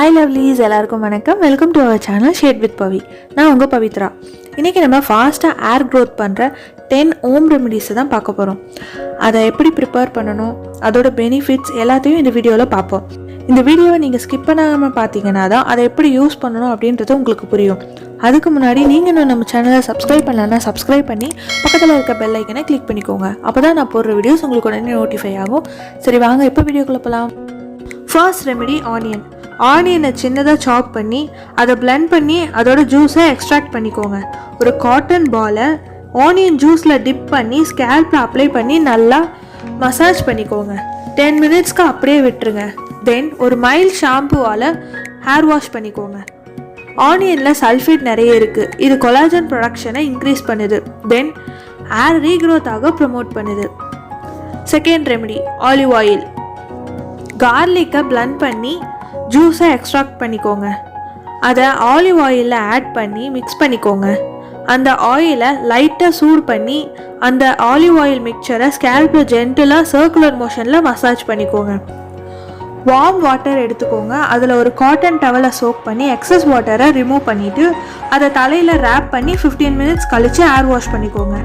Hi lovelies, எல்லாருக்கும் வணக்கம். Welcome to our channel shade with Pavi. நான் உங்கள் பவித்ரா. இன்றைக்கி நம்ம ஃபாஸ்ட்டாக ஏர் க்ரோத் பண்ணுற 10 ஹோம் ரெமிடிஸை தான் பார்க்க போகிறோம். அதை எப்படி ப்ரிப்பேர் பண்ணணும், அதோட பெனிஃபிட்ஸ் எல்லாத்தையும் இந்த வீடியோவில் பார்ப்போம். இந்த வீடியோவை நீங்கள் ஸ்கிப் பண்ணாமல் பார்த்தீங்கன்னா தான் அதை எப்படி யூஸ் பண்ணணும் அப்படின்றது உங்களுக்கு புரியும். அதுக்கு முன்னாடி நீங்கள் இன்னும் நம்ம சேனலை சப்ஸ்கிரைப் பண்ணலன்னா சப்ஸ்கிரைப் பண்ணி பக்கத்தில் இருக்க பெல் ஐக்கனை கிளிக் பண்ணிக்கோங்க. அப்போ தான் நான் போடுற வீடியோஸ் உங்களுக்கு உடனே நோட்டிஃபை ஆகும். சரி வாங்க இப்போ வீடியோக்குள்ளே போகலாம். ஃபர்ஸ்ட் ரெமெடி ஆனியனை சின்னதாக சாப் பண்ணி அதை பிளெண்ட் பண்ணி அதோட ஜூஸை எக்ஸ்ட்ராக்ட் பண்ணிக்கோங்க. ஒரு காட்டன் பாலை ஆனியன் ஜூஸில் டிப் பண்ணி ஸ்கேல்பில் அப்ளை பண்ணி நல்லா மசாஜ் பண்ணிக்கோங்க. 10 மினிட்ஸ்க்கு அப்படியே விட்டுருங்க. தென் ஒரு மைல்ட் ஷாம்புவால் ஹேர் வாஷ் பண்ணிக்கோங்க. ஆனியனில் சல்ஃபேட் நிறைய இருக்குது. இது கொலாஜன் ப்ரொடக்ஷனை இன்க்ரீஸ் பண்ணுது. தென் ஹேர் ரீக்ரோத் ஆக ப்ரமோட் பண்ணுது. Second remedy olive oil. கார்லிக்கை பிளெண்ட் பண்ணி ஜூஸை எக்ஸ்ட்ராக்ட் பண்ணிக்கோங்க. அதை ஆலிவ் ஆயிலில் ஆட் பண்ணி மிக்ஸ் பண்ணிக்கோங்க. அந்த ஆயிலை லைட்டாக சூடு பண்ணி அந்த ஆலிவ் ஆயில் மிக்சரை ஸ்கேல்பில் ஜென்டிலாக சர்க்குலர் மோஷனில் மசாஜ் பண்ணிக்கோங்க. வார்ம் வாட்டர் எடுத்துக்கோங்க. அதில் ஒரு காட்டன் டவலை சோக் பண்ணி எக்ஸஸ் வாட்டரை ரிமூவ் பண்ணிவிட்டு அதை தலையில் ரேப் பண்ணி 15 மினிட்ஸ் கழித்து ஹேர் வாஷ் பண்ணிக்கோங்க.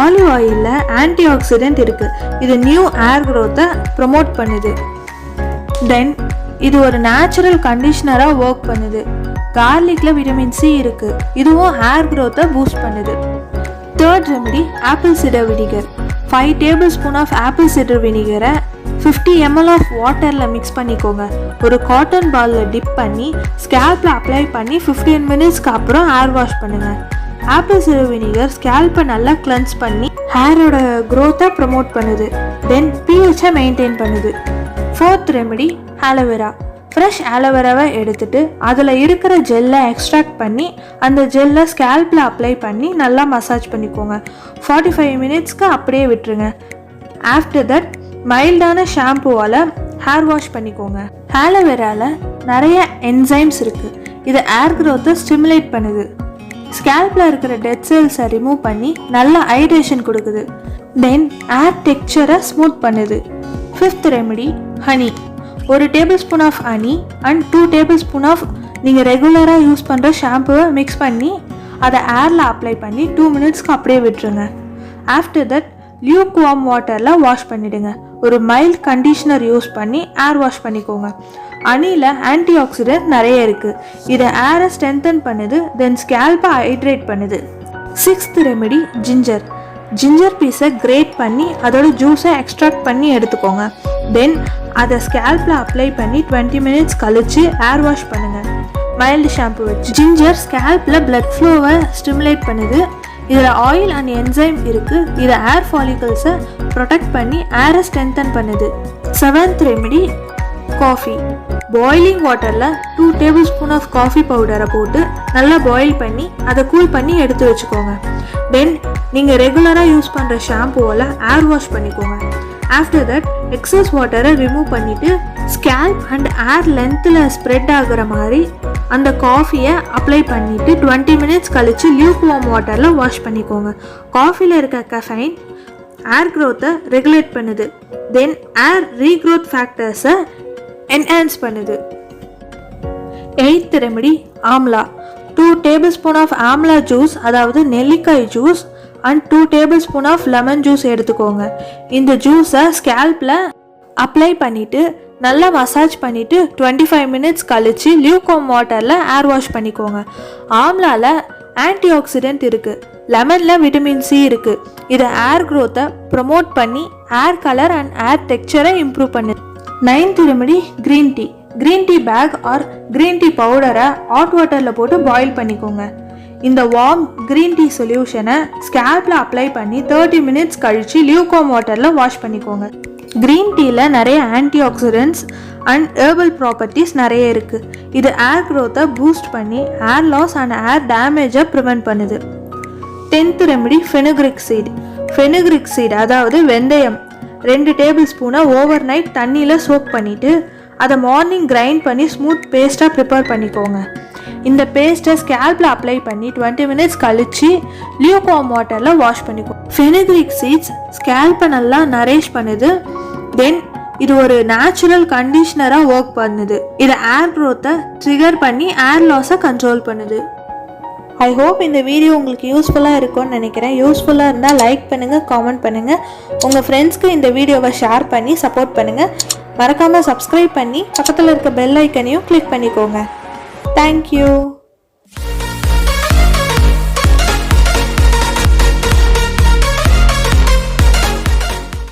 ஆலிவ் ஆயிலில் ஆன்டி ஆக்சிடென்ட் இருக்குது. இது நியூ ஹேர் க்ரோத்தை ப்ரமோட் பண்ணுது. தென் இது ஒரு நேச்சுரல் கண்டிஷ்னராக ஒர்க் பண்ணுது. கார்லிக்கில் விட்டமின் சி இருக்குது. இதுவும் ஹேர் க்ரோத்தை பூஸ்ட் பண்ணுது. Third remedy apple cider vinegar. 5 tablespoon of apple cider வினிகரை 50 ml ஆஃப் வாட்டரில் மிக்ஸ் பண்ணிக்கோங்க. ஒரு காட்டன் பாலில் டிப் பண்ணி ஸ்கேல்பில் அப்ளை பண்ணி 15 மினிட்ஸ்க்கு அப்புறம் ஹேர் வாஷ் பண்ணுங்கள். ஆப்பிள் சிடர் வினிகர் ஸ்கேல்பை நல்லா கிளென்ஸ் பண்ணி ஹேரோட க்ரோத்தை ப்ரமோட் பண்ணுது. தென் pH மெயின்டைன் பண்ணுது. Fourth remedy aloe vera. ஃப்ரெஷ் ஆலோவேராவை எடுத்துட்டு அதில் இருக்கிற ஜெல்லை எக்ஸ்ட்ராக்ட் பண்ணி அந்த ஜெல்லை ஸ்கேல்பில் அப்ளை பண்ணி நல்லா மசாஜ் பண்ணிக்கோங்க. 45 மினிட்ஸ்க்கு அப்படியே விட்டுருங்க. ஆஃப்டர் தட் மைல்டான ஷாம்புவால் ஹேர் வாஷ் பண்ணிக்கோங்க. ஆலோவேராவில் நிறைய என்சைம்ஸ் இருக்குது. இது ஹேர் க்ரோத்தை ஸ்டிமுலேட் பண்ணுது. ஸ்கேல்பில் இருக்கிற டெட் செல்ஸை ரிமூவ் பண்ணி நல்ல ஹைட்ரேஷன் கொடுக்குது. தென் ஹேர் டெக்ஸ்சரை ஸ்மூத் பண்ணுது. Fifth remedy honey. ஒரு tablespoon of honey and 2 tablespoon of நீங்கள் ரெகுலராக யூஸ் பண்ணுற ஷாம்புவை மிக்ஸ் பண்ணி அதை ஹேரில் அப்ளை பண்ணி 2 மினிட்ஸ்க்கு அப்படியே விட்டுருங்க. ஆஃப்டர் தட் லியூக் வார்ம் வாட்டரில் வாஷ் பண்ணிவிடுங்க. ஒரு மைல்ட் கண்டிஷ்னர் யூஸ் பண்ணி ஹேர் வாஷ் பண்ணிக்கோங்க. ஹனியில் ஆன்டி ஆக்சிடென்ட் நிறைய இருக்குது. இதை ஹேரை ஸ்ட்ரென்தன் பண்ணுது. தென் ஸ்கேல்பை ஹைட்ரேட் பண்ணுது. சிக்ஸ்த் ரெமெடி ஜிஞ்சர் பீஸை கிரேட் பண்ணி அதோட ஜூஸை எக்ஸ்ட்ராக்ட் பண்ணி எடுத்துக்கோங்க. தென் அதை ஸ்கேல்பில் அப்ளை பண்ணி 20 மினிட்ஸ் கழித்து ஹேர் வாஷ் பண்ணுங்கள். மைல்டு ஷாம்பு வச்சு. ஜிஞ்சர் ஸ்கேல்பில் பிளட் ஃப்ளோவை ஸ்டிமுலேட் பண்ணுது. இதில் ஆயில் அண்ட் என்சைம் இருக்குது. இதை ஹேர் ஃபாலிகல்ஸை ப்ரொடெக்ட் பண்ணி ஹேரை ஸ்ட்ரென்தன் பண்ணுது. Seventh remedy coffee. பாயிலிங் வாட்டரில் 2 டேபிள் ஸ்பூன் ஆஃப் காஃபி பவுடரை போட்டு நல்லா பாயில் பண்ணி அதை கூல் பண்ணி எடுத்து வச்சுக்கோங்க. தென் நீங்கள் ரெகுலராக யூஸ் பண்ணுற ஷாம்புவால் ஹேர் வாஷ் பண்ணிக்கோங்க. ஆஃப்டர் தட் எக்ஸஸ் வாட்டரை ரிமூவ் பண்ணிவிட்டு ஸ்கேல்ப் அண்ட் ஹேர் லென்த்தில் ஸ்ப்ரெட் ஆகிற மாதிரி அந்த காஃபியை அப்ளை பண்ணிவிட்டு 20 மினிட்ஸ் கழித்து லியூக் வார்ம் வாட்டரில் வாஷ் பண்ணிக்கோங்க. காஃபியில் இருக்க கஃபைன் ஹேர் க்ரோத்தை ரெகுலேட் பண்ணுது. தென் ஹேர் ரீக்ரோத் ஃபேக்டர்ஸை என்ஹான்ஸ் பண்ணுது. Eighth remedy amla. 2 tablespoon of amla juice, அதாவது நெல்லிக்காய் juice and 2 tablespoon of lemon juice எடுத்துக்கோங்க. இந்த ஜூஸை ஸ்கேல்பில் அப்ளை பண்ணிவிட்டு நல்லா மசாஜ் பண்ணிவிட்டு 25 மினிட்ஸ் கழித்து லியூக்வார்ம் வாட்டரில் ஹேர் வாஷ் பண்ணிக்கோங்க. ஆம்லாவில் ஆன்டி ஆக்சிடென்ட் இருக்குது. லெமனில் விட்டமின் சி இருக்குது. இது ஹேர் க்ரோத்தை ப்ரமோட் பண்ணி ஹேர் கலர் அண்ட் ஹேர் டெக்ஸ்சரை இம்ப்ரூவ் பண்ணுது. Ninth remedy green tea bag or green tea பவுடரை ஹாட் வாட்டரில் போட்டு பாயில் பண்ணிக்கோங்க. இந்த வார்ம் கிரீன் டீ சொல்யூஷனை ஸ்கேல்பில் அப்ளை பண்ணி 30 மினிட்ஸ் கழித்து லியூக்வார்ம் வாட்டரில் வாஷ் பண்ணிக்கோங்க. கிரீன் டீயில் நிறைய antioxidants and herbal properties நிறைய இருக்குது. இது ஹேர் க்ரோத்தை பூஸ்ட் பண்ணி ஹேர் லாஸ் அண்ட் ஹேர் டேமேஜை ப்ரிவென்ட் பண்ணுது. 10th ரெமெடி ஃபெனுக்ரிக் சீட் அதாவது வெந்தயம். 2 டேபிள் ஸ்பூனை ஓவர் நைட் தண்ணியில் சோக் பண்ணிவிட்டு அதை மார்னிங் கிரைண்ட் பண்ணி ஸ்மூத் பேஸ்ட்டாக ப்ரிப்பேர் பண்ணிக்கோங்க. இந்த பேஸ்ட்டை ஸ்கேல்பில் அப்ளை பண்ணி 20 மினிட்ஸ் கழித்து லியூக்வார்ம் வாட்டரில் வாஷ் பண்ணிக்கோங்க. ஃபெனுக்ரிக் சீட்ஸ் ஸ்கேல்பை நல்லா நரிஷ் பண்ணுது. தென் இது ஒரு நேச்சுரல் கண்டிஷ்னராக ஒர்க் பண்ணுது. இது ஏர் க்ரோத்தை ட்ரிகர் பண்ணி ஏர் லாஸை கண்ட்ரோல் பண்ணுது. ஐ ஹோப் இந்த வீடியோ உங்களுக்கு யூஸ்ஃபுல்லாக இருக்கும்னு நினைக்கிறேன். யூஸ்ஃபுல்லாக இருந்தால் லைக் பண்ணுங்கள், காமெண்ட் பண்ணுங்கள், உங்கள் ஃப்ரெண்ட்ஸ்க்கு இந்த வீடியோவை ஷேர் பண்ணி சப்போர்ட் பண்ணுங்கள். மறக்காமல் சப்ஸ்கிரைப் பண்ணி பக்கத்தில் இருக்க பெல் ஐக்கனையும் கிளிக் பண்ணிக்கோங்க. தேங்க்யூ.